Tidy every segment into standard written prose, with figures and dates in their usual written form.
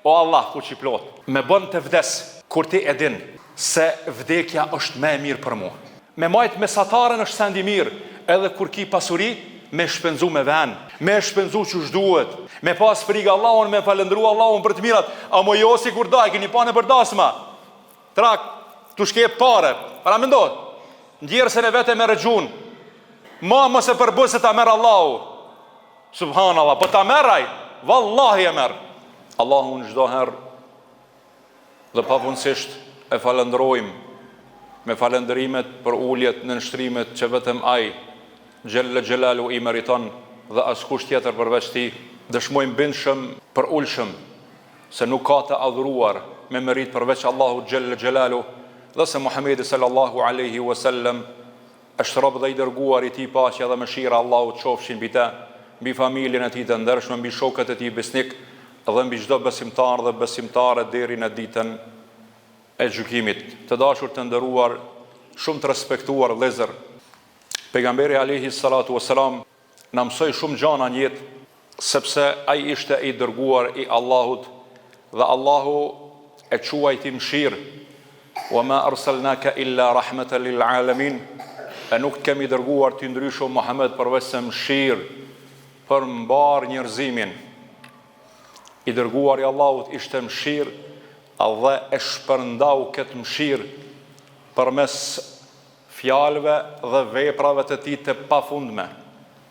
O Allah, fuqi plot, me bën të vdes, kur ti e din se vdekja është më e mirë për mua. Me majt mesataren është sendi mirë, edhe kur ki pasuri, me shpenzu me ven, me shpenzu që shduhet, me pas frikë Allahun, me falendru Allahun për të mirat, a mo jo si kur da, i keni pa në përdasma, trak, tu shkep pare, para me ndot, ndjerë se ne vete me regjun, ma më se përbës se ta merë Allahu, subhanallah, për ta meraj, vallahi e merë, Allahu në gjdo herë, dhe papunësisht e falendrojmë, me falendrimet për ulljet në nështrimet që vetëm aj, Gjelle Gjelalu i meriton dhe askush tjetër përveç ti, dëshmojmë bindshëm për ullshëm, se nuk ka të adhuruar me merit përveç Allahu Gjelle Gjelalu, dhe se Muhamedi sallallahu aleyhi wasallam është rob dhe i dërguar i ti paqja dhe mëshira Allahu të qofshin mbi te, mbi familjen e ti të ndershme, mbi shokët e ti besnik, dhe mbi çdo besimtar dhe besimtare deri në ditën e gjykimit. Të dashur të nderuar, shumë të respektuar vëllezër, pejgamberi alayhi salatu wassalam na mësoi shumë gjëra në jetë, sepse ai ishte i dërguar i Allahut dhe Allahu e quajti mëshirë. Wa ma arsalnaka illa rahmatan lil alamin. E nuk të kemi dërguar ti ndryshe Muhammed përveç se mëshirë për mbar njerëzimin. I dërguar i Allahut ishte mëshirë dhe e shpërndau këtë mëshirë përmes fjalëve dhe veprave të tij të pafundme.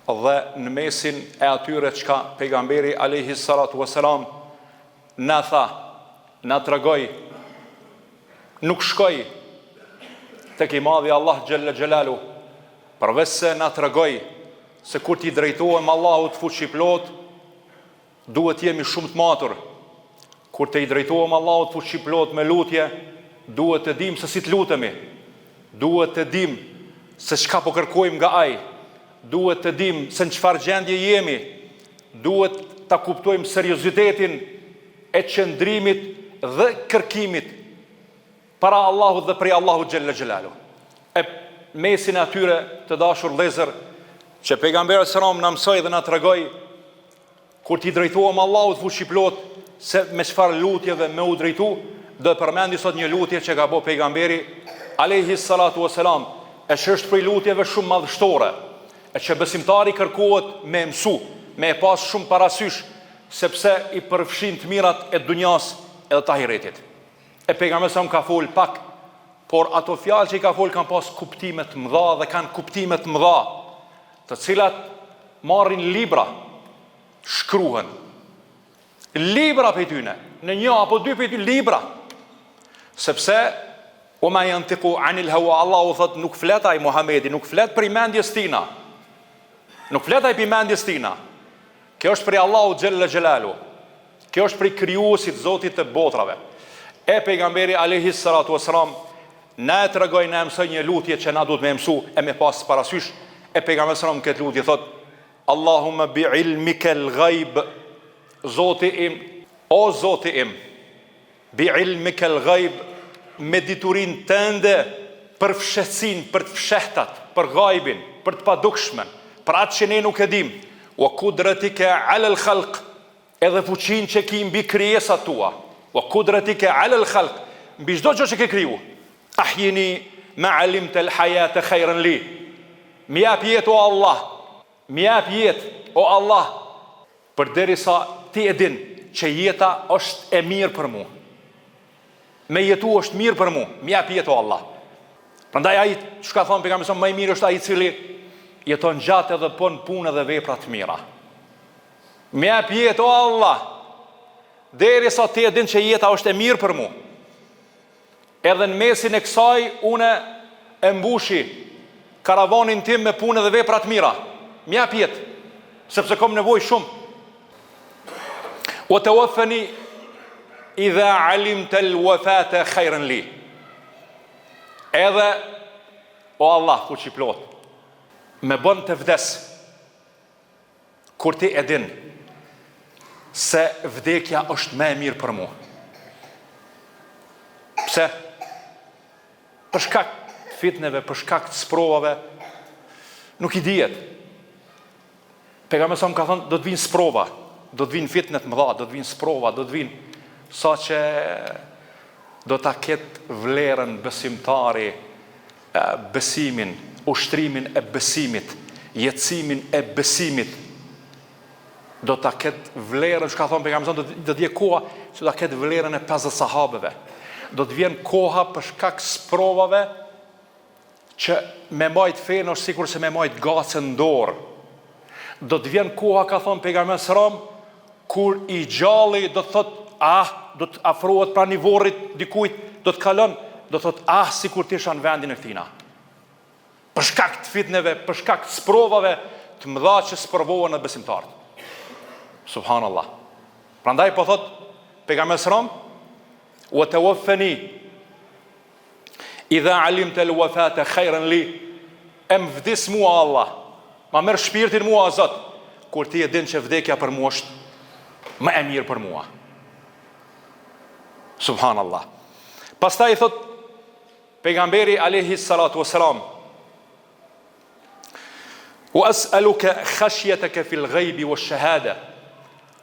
Dhe në mesin e atyre çka pejgamberi alayhi salatu wasalam na tha, na tregoi, nuk shkoi tek i madhi Allah Gjelle Gjelalu, përveç se na tregoi se kur ti drejtohem Allahut fuqiplot, duhet jemi shumë të matur. Kur të i drejtohem Allahut fuqiplot me lutje, duhet të dim se si të lutemi, duhet të dim se çka po kërkojmë nga ai, duhet të dim se në çfarë gjendje jemi, duhet ta kuptojmë seriozitetin e qëndrimit dhe kërkimit para Allahut dhe prej Allahut Gjelle Gjelalu. E mesin e atyre të dashur vëllezër, që pejgamberi sallallahu na mësoi dhe na tregoi kur ti drejtohem Allahut fuqiplot, se me çfarë lutjeve me u drejtu, do të përmendi sot një lutje që ka bë pejgamberi alayhi salatu wasalam, e që është prej lutjeve shumë madhështore, e që besimtari kërkohet me mësu, me e pas shumë parasysh, sepse i përfshin të mirat e dunjas edhe të ahiretit. E pejgamberi sa më ka fol pak, por ato fjalë që i ka fol kanë pas kuptime të mëdha dhe kanë kuptime të mëdha, të cilat marrin libra, shkruhen. Libra për tyne, në një apo dy për tyne libra, sepse o ma janë tiku anil hawa, Allahu thot nuk fletaj Muhamedi, nuk flet për i mendjes tina, nuk fletaj për i mendjes tina, kjo është për i Allahu Gjelle Gjelalu, kjo është për i krijuesit Zotit të botrave. E pejgamberi alayhi salatu wasalam na e tregoi, na mësoi një lutje që na duhet me mësu e me pas parasysh. E pejgamberi sallallahu këtë lutje thot: Allahumma bi ilmika al-ghaib, Zoti im, o Zoti im, bi ilmika al-ghaib, me diturin tënde për fshehsin, për të fshehtat, për ghaibin, për të padukshmen, për atë që ne nuk e dim, wa kudratika ala al-khalq, edhe fuqin që ki mbi krijesat tua, wa kudratika ala al-khalq, mbi çdo gjë që ke kriju. Ahyini ma alimta al-hayata khayran li. Mi jap jetë o Allah, mi jap jetë o Allah, përderisa ti e din që jeta është e mirë për mua. Me jetu është mirë për mua, mi jap jetë o Allah. Prandaj ai çka thon pejgamberi, më i mirë është ai i cili jeton gjatë edhe bën punë dhe vepra të mira. Mi jap jetë o Allah, derisa ti e din që jeta është e mirë për mua. Edhe në mesin e kësaj une e mbushi karavanin tim me punë dhe vepra të mira. Mi jap jetë, sepse kam nevojë shumë. Wa tawaffani idha alimta al-wafata khayran li. Edhe o Allah fuqiplot, me bën të vdes kur ti e din se vdekja është më e mirë për mua. Pse? Për shkak të fitneve, për shkak të sprovave, nuk i dihet. Pejgamberi sa më ka thënë, do të vinë sprova, do të vinë fitnet mëdha, do të vinë sprova, do të vinë. sa që do ta ketë vlerën besimtari, besimin, ushtrimin e besimit, jetësimin e besimit, do ta ketë vlerën, që ka thonë pejgamberi, do t'je koha që do ta ketë vlerën e 50 sahabeve. Do të vjen koha për shkak sprovave që me majt fenë është sikur se me majt gacën në dorë. Do të vjen koha, ka thonë pejgamberi sëram, kur i gjalli do të thot, do të afrohet pra një vorrit dikujt, do të kalon, do të thot, sikur të isha në vendin e këtina. Për shkak të fitneve, për shkak të sprovave të mëdha që sprovohen në besimtarët. Subhanallah. Prandaj po thot pejgamberi sëram, wa tawaffani idha alimta al-wafata khayran li, em vdis mua Allah, ma merr shpirtin mua Zot, kur ti e din që vdekja për mua është më e mirë për mua. Subhanallah. Pastaj thot pejgamberi alayhi salatu wassalam, wa as'aluka khashyataka fil ghaibi wash shahada,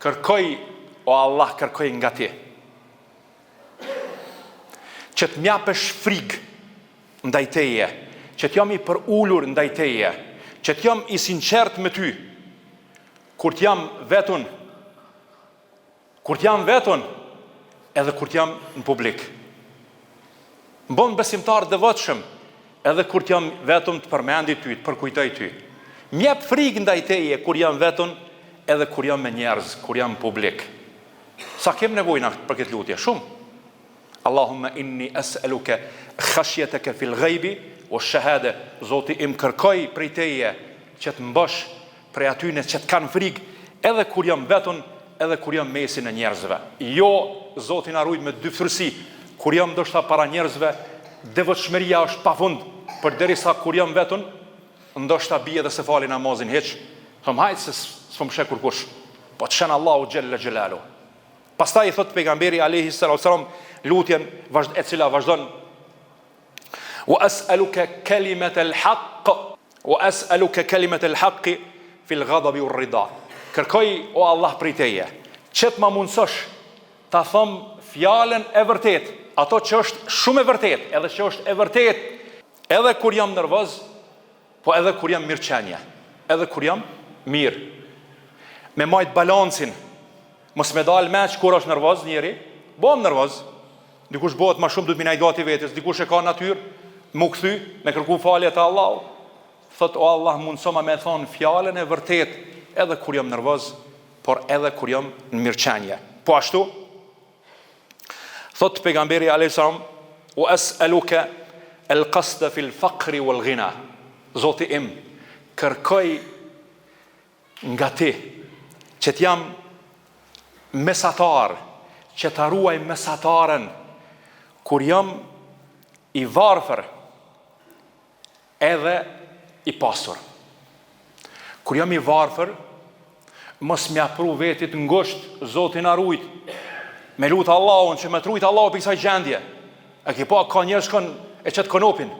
kërkoj o Allah, kërkoj nga ti që të mjapesh frikë ndaj teje, që të jam i përullur ndaj teje, që të jam i sinqert me ty, kur të jam vetun, edhe kur të jam në publik. Mbon besimtar devotshëm, edhe kur të jam vetëm të përmendi ty, të përkujtoj ty. Mjep frikë ndaj teje kur jam vetun, edhe kur jam me njerëz, kur jam në publik. Sa kem nevojë për këtë lutje? Shumë. Allahumma inni as'aluka khashyataka fil ghaibi wash shahada, Zoti im kërkoj prej teje që të mbosh prej atyne që të kanë frikë, edhe kur jam vetun, edhe kur jam mesin e njerëzve. Jo, Zoti na ruaj me dyftërsi, kur jam ndoshta para njerëzve, devotshmëria është pafund, përderisa kur jam vetun, ndoshta bie edhe se fali namazin hiç. Thom hajt se s'po më sheh kurkush, po të shen Allahu xhella xhelalu. Pastaj i thot pejgamberi alayhi salatu wasalam lutjen e cila vazhdon, wa as'aluka kalimat al-haqq, wa as'aluka kalimat al-haqq fil ghadabi war rida. Kërkoj o Allah prej teje që të ma mundësosh ta thom fjalën e vërtet, ato që është shumë e vërtet, edhe që është e vërtet, edhe kur jam nervoz, po edhe kur jam mirëqenje, edhe kur jam mirë. Me majt balancin, mos me dal meq kur është nervoz njeri, bom nervoz, dikush bëhet ma shumë, du të minaj gati vetës, dikush e ka natyrë, mu këthy, me kërku falje të Allah, thot o Allah mundësoma me thonë fjalën e vërtet, edhe kur jam nervoz, por edhe kur jam në mirëqenje. Po ashtu, thot pejgamberi a.s. u as'aluka al-qasda fil faqri wal ghina. Zoti im, kërkoj nga ti, që t'jam mesatar, që ta ruaj mesataren, kur jam i varfër, edhe i pasur. Kur jam i varfër, mos m'ja pru vetit ngusht, Zoti na rujt, me lutë Allahun, që me trujt Allahu për kësaj gjendje. E ki pa, ka njerëz shkon e qëtë konopin.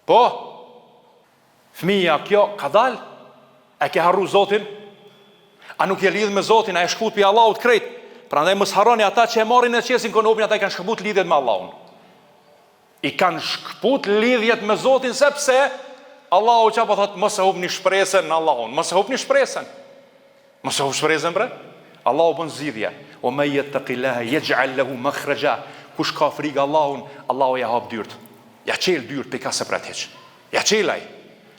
Po, fëmija kjo ka dal, e ke harru Zotin, a nuk je lidh me Zotin, a e shkut për Allahut krejt. Pra ndaj mos harroni ata që e marrin e qesin konopin, ata i kanë shkëput lidhjet me Allahun. I kanë shkëput lidhjet me Zotin, sepse Allahu që po thot, mos e hup një shpresën në Allahun, mos e hup një shpresën. Mos e hup shpresën bre. Allahu bën zgjidhje. O me yattaqillaha yaj'al lahu makhraja. Kush ka frikë Allahun, Allahu ja hap dyrt. Ja çel dyrt pe ka se prat hiç. Ja çelaj.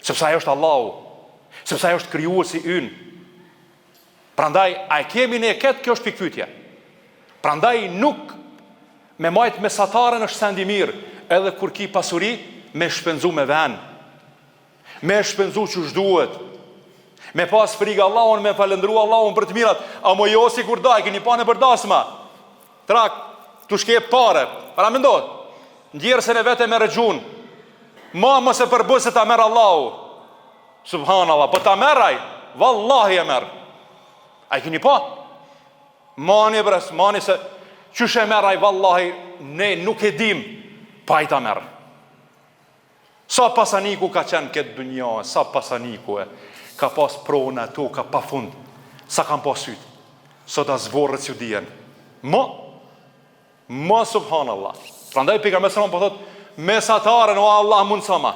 Sepse ai është Allahu. Sepse ai është krijuesi ynë. Prandaj a e kemi ne këtë, kjo është pikpyetje. Prandaj nuk me majt mesataren është sendi mirë, edhe kur ki pasuri me shpenzu me ven, me shpenzu që shduhet, me pas frikë Allahun, me falendru Allahun për të mirat, a mo jo si kur daj, keni pa në përdasma, trak, të shke pare, para me ndodh, ndjerë se në vete me regjun, ma më se përbës se ta merë Allahu, subhanallah, po ta meraj, vallahi e merë, a i keni pa? Mani bres, mani se, qyshe meraj, vallahi, ne nuk e dim, pa i ta merë. Sa pasaniku ka qenë këtë dunja, sa pasaniku ka pas prona, to ka pa fund, sa kam pas sytë, sot a zvorët që dijen, Më subhanallah. Prandaj pejgamberi sallallahu alajhi wasallam po thot mesatarën o Allah mund sa ma.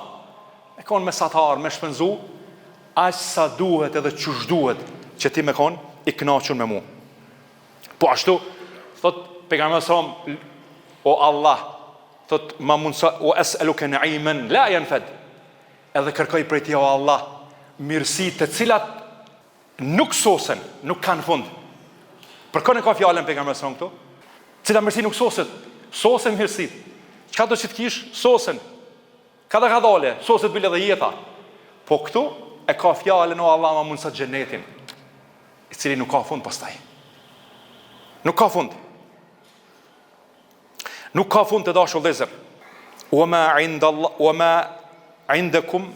E kon mesatar me shpenzu aq sa duhet edhe çush duhet që ti me kon i kënaqur me mua. Po ashtu thot pejgamberi sallallahu alajhi wasallam o Allah thot ma mund sa o es'aluka na'iman la yanfad. Edhe kërkoj prej ti o Allah mirësi të cilat nuk sosen, nuk kanë fund. Për kënë ka fjallën pejgamberi sallallahu alajhi wasallam këtu? Cila mirësi nuk soset, sosen mirësit. Çka do që të kish, sosen. Kada ka dole, soset bile dhe jeta. Po këtu e ka fjallën o Allah ma mund sa xhenetin, i cili nuk ka fund pastaj. Nuk ka fund. Nuk ka fund të dashur vëllezër. Wa ma indakum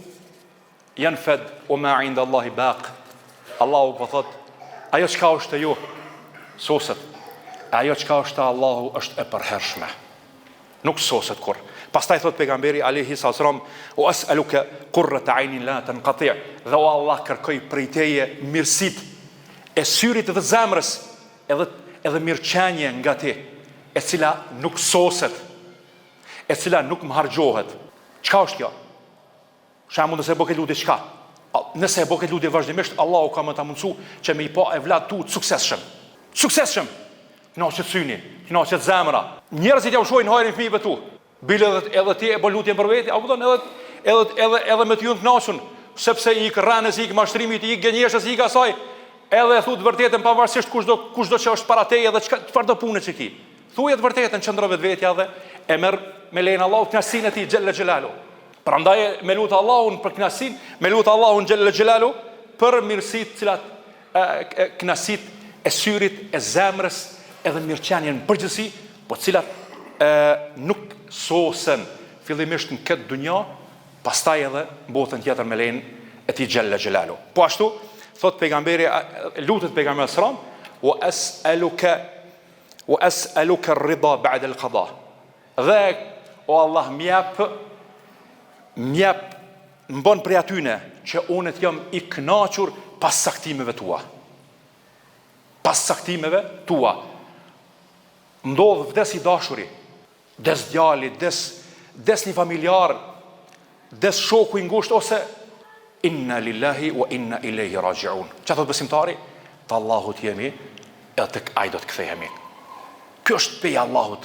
yanfad wa ma inda Allahi baq. Allahu po thot, ajo çka është te ju soset. Ajo çka është te Allahu është e përhershme. Nuk soset kur. Pastaj thot pejgamberi alayhi sallam, "O as'aluka qurrata 'aynin la tanqati'." Dhe o Allah kërkoj prej teje mirësit e syrit dhe zemrës, edhe mirëqenie nga ti, e cila nuk soset, e cila nuk më hargjohet. Çka është kjo? Shembull nëse bëhet lutje çka? Nëse e bëhet lutje vazhdimisht, Allahu ka më ta mundsu që me i pa e vlad tu suksesshëm. Suksesshëm. Kënaqet syni, kënaqet zemra. Njerëzit ja ushojnë hajrin fëmijëve tu. Bile edhe ti e bën lutjen për veti, apo edhe me të ju të kënaqur, sepse i rranës, i mashtrimit, i gënjeshës, i asaj, edhe thut vërtetën pavarësisht kushdo që është para teje dhe çfarë do punë që ki. Thuaj të vërtetën, qëndro vetvetja dhe e merr me lejen Allahu kënaqësinë e tij xhella xhelalu. Prandaj me lut Allahun për kënaqësinë, me lut Allahun xhella xhelalu për mirësitë, cilat kënaqësitë e syrit, e zemrës, edhe mirëqenien përgjithësi, po cilat nuk sosen fillimisht në këtë dunja, pastaj edhe botën tjetër me lejen e tij xhella xhelalu. Po ashtu thot pejgamberi, lutet pejgamberi sallam, wa as'aluka ar-ridha ba'da al-qada. Dhe o Allah mjep më bën prej atyne që unë të jam i kënaqur pas saktimeve tua. Pas saktimeve tua. Ndodh vdes i dashuri, des djali, des një familjar, des shoku i ngushtë, ose inna lillahi wa inna ilaihi raji'un. Çfarë thot besimtari? Te Allahu jemi, edhe tek ai do të kthehemi. Ky është peja Allahut.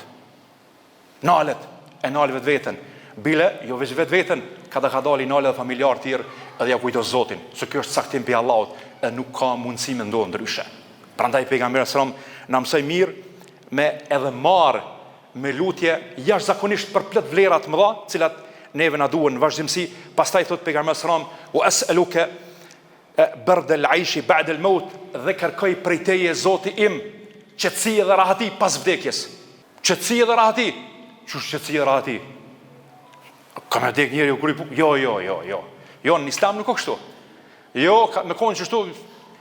Nalet, e nal vetveten. Bile, jo veç vetveten, ka dali nale dhe familjar tjerë, edhe ja kujto Zotin, se ky është saktim peja Allahut, e nuk ka mundësi me ndodhë ndryshe. Prandaj pejgamberi sallam na mësoi mirë me edhe marë me lutje jashtëzakonisht për plot vlera të mëdha, cilat neve na duhen në vazhdimsi. Pastaj thot pejgamberi sallam, "Wa as'aluka barda al-'ayshi ba'da al-maut", dhe kërkoj prej teje Zoti im qetësi dhe rahati pas vdekjes. Qetësi dhe rahati. Çush qetësi dhe rahati? Ka me dek njeri u kuripu? Jo, në Islam nuk o kështu. Jo, me konë qështu,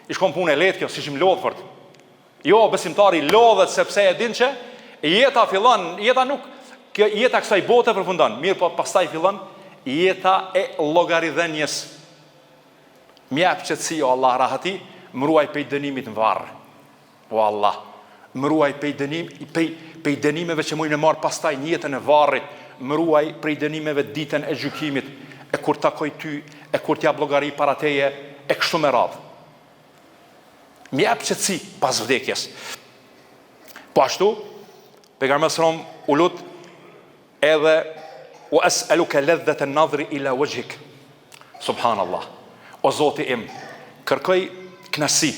i shkon punë e letë kjo, si që më lodhë fërt. Jo, besimtari lodhët sepse e din që jeta fillon, jeta kësaj bote përfundon. Mirë, po pastaj fillon jeta e llogaridhenjes. Mjep qetësi, o Allah, rahati, më ruaj pej dënimit në varë. O Allah, më ruaj pej dënimeve që mujnë e marë pastaj një jetën e varrit, më ruaj prej dënimeve ditën e gjykimit, e kur takoj ty, e kur t'jap llogari para teje, e kështu me radhë. Më jep qetësi pas vdekjes. Po ashtu, pejgamberi sallam u lut edhe wa as'aluka ladhata an-nadhri ila wajhik. Subhanallah. O Zoti im, kërkoj kënaqësi.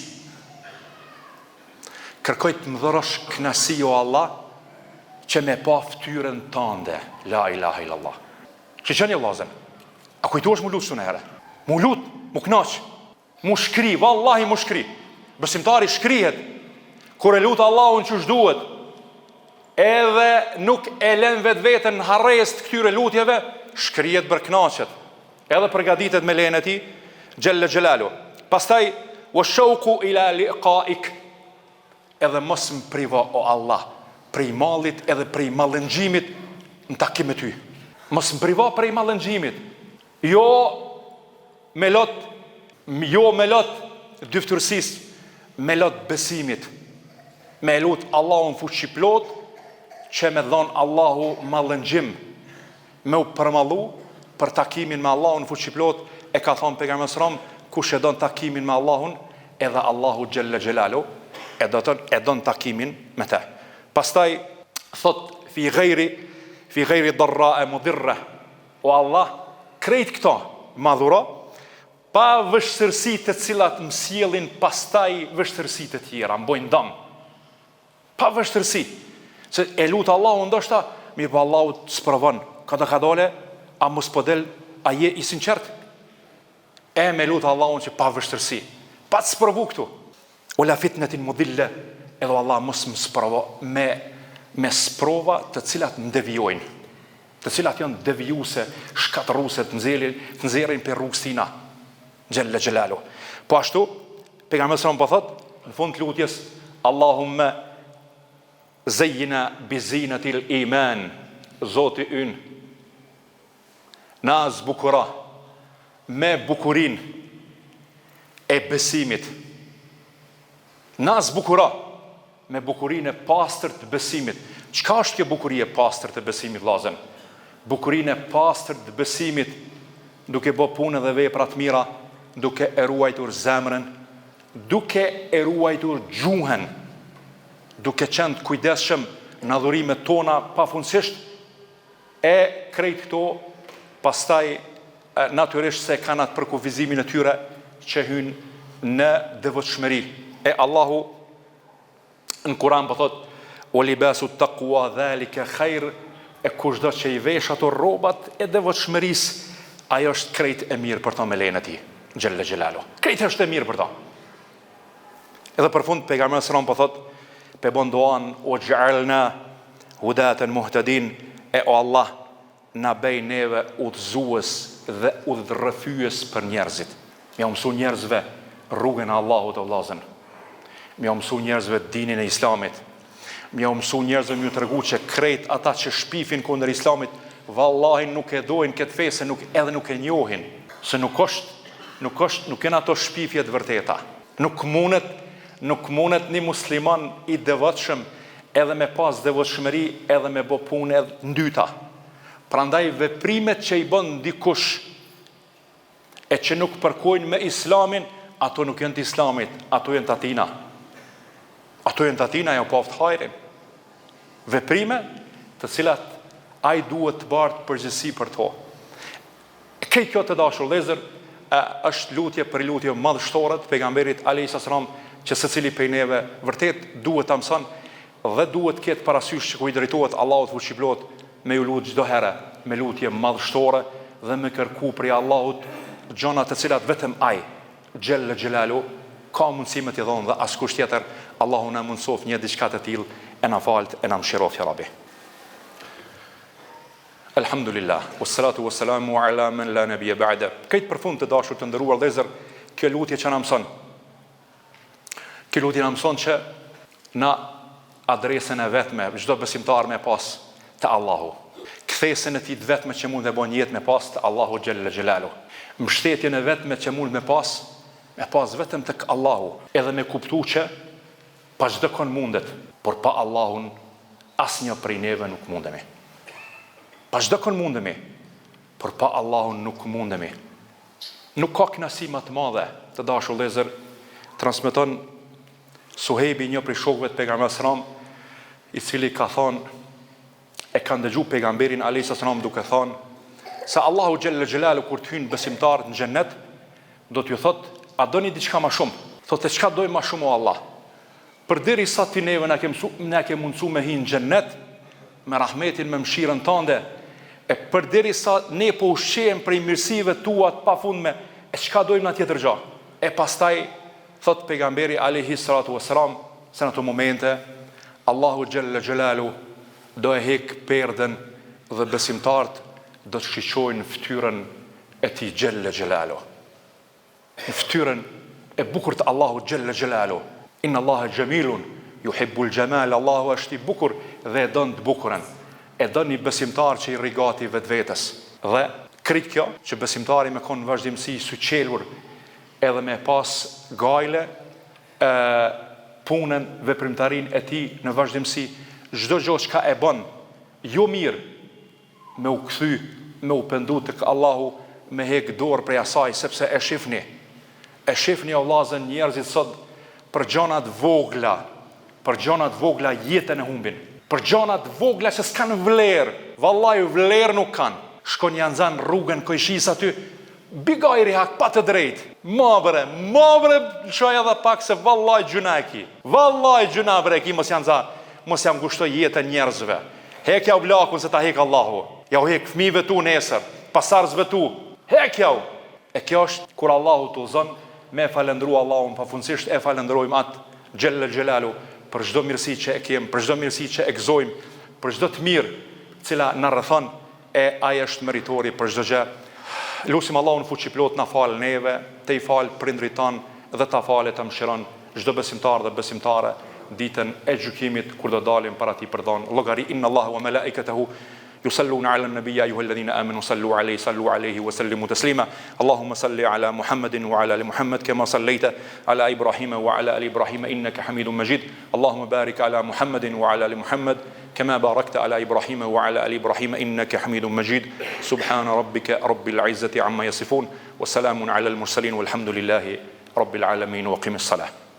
Kërkoj të më dhërosh kënaqësi, o Allah, që me pa ftyrën tënde. La ilaha illallah. Që qënë vllazën? A kujtohesh mu lut shumë herë? Mu lut, mu kënaq, mu shkri, vallahi mu shkri. Besimtari shkrihet kur e lut Allahun që duhet, edhe nuk e lën vetveten në harres të këtyre lutjeve, shkrihet për kënaqet, edhe përgatitet me lejen e tij xhella xhelalu. Pastaj wa shauqu ila liqa'ik, edhe mos më privo, o Allah, prej mallit edhe prej mallëngjimit në takim me ty. Mos më privo prej mallëngjimit. Jo me lot dyftërsisë, me lot besimit. me lut Allahun fuqi plot, që me dhon Allahu mallëngjim, me u përmallu për takimin me Allahun fuqi plot, e ka thonë pejgamberi sallallahu alajhi wasallam, kush e don takimin me Allahun, edhe Allahu xhalla xhelalu e don takimin me të. Pastaj thot fi ghairi darra mudirra, o Allah, krejt këto madhuro, pa vështërsi të cilat më sjellin pastaj vështërsi të tjera, mbojnë dëm. Pa vështërsi. Se e lut Allahu ndoshta, mirë po Allahu të sprovon, ka dole, a mos po del, a je i sinqert? E me lut Allahun që pa vështërsi, pa të sprovu këtu. Ola fitnetin mudille, edhe Allah mos më sprovo me sprova të cilat më devijojnë, të cilat janë devijuse, shkatërruse, të nxjerrin për rrugës tina, xhalla xhelalu. Po ashtu, pejgamberi sallallahu alajhi wasallam po thot në fund të lutjes, Allahumma zayyina bi zinatil iman, Zoti ynë, na zbukura me bukurin e besimit, na zbukura me bukurin e pastër të besimit. Çka është kjo bukurie e pastër të besimit, vllazën? Bukurin e pastër të besimit, duke bë punë dhe vepra të mira, duke e ruajtur zemrën, duke e ruajtur gjuhën, duke qenë të kujdesshëm në adhurimet tona pafundësisht, e krejt këto pastaj natyrisht se kanë atë për kufizimin e tyre që hynë në devotshmëri. E Allahu në Kur'an po thot, o libasu taqwa dhalika khair, e kushdo që i vesh ato rrobat e devotshmërisë, ajo është krejt e mirë për to me lejen e tij, xhalla xhelalu. Krejt është e mirë për to. Edhe për fund pejgamberi sallallahu alajhi wasallam po thot, pe bon duan o ja'alna hudatan muhtadin, e o Allah na bëj neve udhëzues dhe udhërrëfyes për njerëzit. Me mësu njerëzve rrugën e Allahut o vllazën. Me mësu njerëzve dinin e Islamit. Me mësu njerëzve më tregu që krejt ata që shpifin kundër Islamit, vallahi nuk e dojnë këtë fe, se edhe nuk e njohin, se nuk janë ato shpifje të vërteta. Nuk mundet një musliman i devotshëm edhe me pas devotshmëri edhe me bë punë edhe ndyta. Prandaj veprimet që i bën dikush e që nuk përkojnë me Islamin, ato nuk janë të Islamit, ato janë të atina. Ato janë të atina, jo pa hajrin. Veprime të cilat ai duhet të bartë përgjegjësi për to. Këtë kjo të dashur vëllezër, është lutje për lutje madhështore të pejgamberit alayhis salam, që secili prej neve vërtet duhet ta mëson dhe duhet të ketë parasysh që ku i drejtohet Allahut fuqiplot, me ju lut çdo herë me lutje madhështore dhe me kërku prej Allahut gjona të cilat vetëm ai xhella xhelalu ka mundësi me t'i dhonë, dhe askush tjetër. Allahu na mundsof një diçka të tillë, e na falt, e na mëshiroft ya Rabbi. Alhamdulillah, wassalatu wassalamu ala man la nabiyya ba'da. Këtë përfund të dashur të nderuar vëllezër, kjo lutje që na mëson. Kjo lutje na mëson që na adresën e vetme çdo besimtar me pas te Allahu. Kthesën e tij të vetme që mund të bën jetë me pas te Allahu xhalla xhelalu. Mbështetjen e vetme që mund me pas vetëm tek Allahu, edhe me kuptu që pa çdo kon mundet, por pa Allahun asnjë prej neve nuk mundemi. Pa çdo kon mundemi, por pa Allahun nuk mundemi. Nuk ka kënaqësi më të madhe, të dashur vëllezër, transmeton Suhejbi, një prej shokëve të pejgamberit sallam, i cili ka thonë, e ka ndëgju pejgamberin alayhis salam duke thonë se Allahu xhalla xhelalu kur të hyjnë besimtarët në xhennet, do t'ju thotë, a doni diçka më shumë? Thotë, çka dojmë më shumë o Allah? Përderisa ti neve na ke mundsu me hyjnë në xhennet me rahmetin, me mëshirën tënde, e përderisa ne po ushqejmë prej mirësive tua të pafundme, e çka dojmë na tjetër gjë? E pastaj thot pejgamberi alayhi salatu wassalam, se në ato momente Allahu xhalla xhelalu do e hek perden dhe besimtarët do të shiqojnë fytyrën e tij xhalla xhelalu. Në fytyrën e bukur të Allahu xhalla xhelalu. Inna Allaha jamilun yuhibbul jamal. Allahu është i bukur dhe e don të bukurën. E don një besimtar që i rrigati vetvetes. Dhe krejt kjo që besimtari me kon vazhdimsi i suqelur edhe me pas gajle punën, veprimtarinë e tij në vazhdimsi, çdo gjë që e bën jo mirë, me u kthy, me u pendu tek Allahu, me hek dorë prej asaj, sepse e shifni o vllazën njerëzit sot për gjonat vogla, jetën e humbin, për gjonat vogla që s'kan vlerë, vallahi vlerë nuk kanë. Shkon janë zanë rrugën kojshis aty, bigajri hak pa të drejt, mabre, shoj edhe pak se vallahi gjuna e ki, mos janë gushtoj jetën njerëzve. Hekja u blakun se ta hek Allahu, ja u hek fëmijëve tu nesër, pasardhësve tu, hekja u. E kjo është kur Allahu të uzon, me falendru Allahun pafundësisht, e falendrojmë atë Gjelle Gjelalu për çdo mirësi që e kem, për çdo mirësi që e gëzojmë, për çdo të mirë cila na rrethon, e ai është meritori për çdo gjë. Lusim Allahun fuqiplot na fal neve, te i fal prindrit tan dhe ta falet të mëshiron çdo besimtar dhe besimtare ditën e gjykimit kur do dalim para tij për dhon llogari. Inna Allahu wa malaikatahu يصلون على النبي يا أيها الذين آمنوا صلوا عليه وسلموا تسليما. اللهم صل على محمد وعلى آل محمد كما صليت على إبراهيم وعلى آل إبراهيم إنك حميد مجيد. اللهم بارك على محمد وعلى آل محمد كما باركت على إبراهيم وعلى آل إبراهيم إنك حميد مجيد. سبحان ربك رب العزة عما يصفون وسلام على المرسلين والحمد لله رب العالمين وقم الصلاة.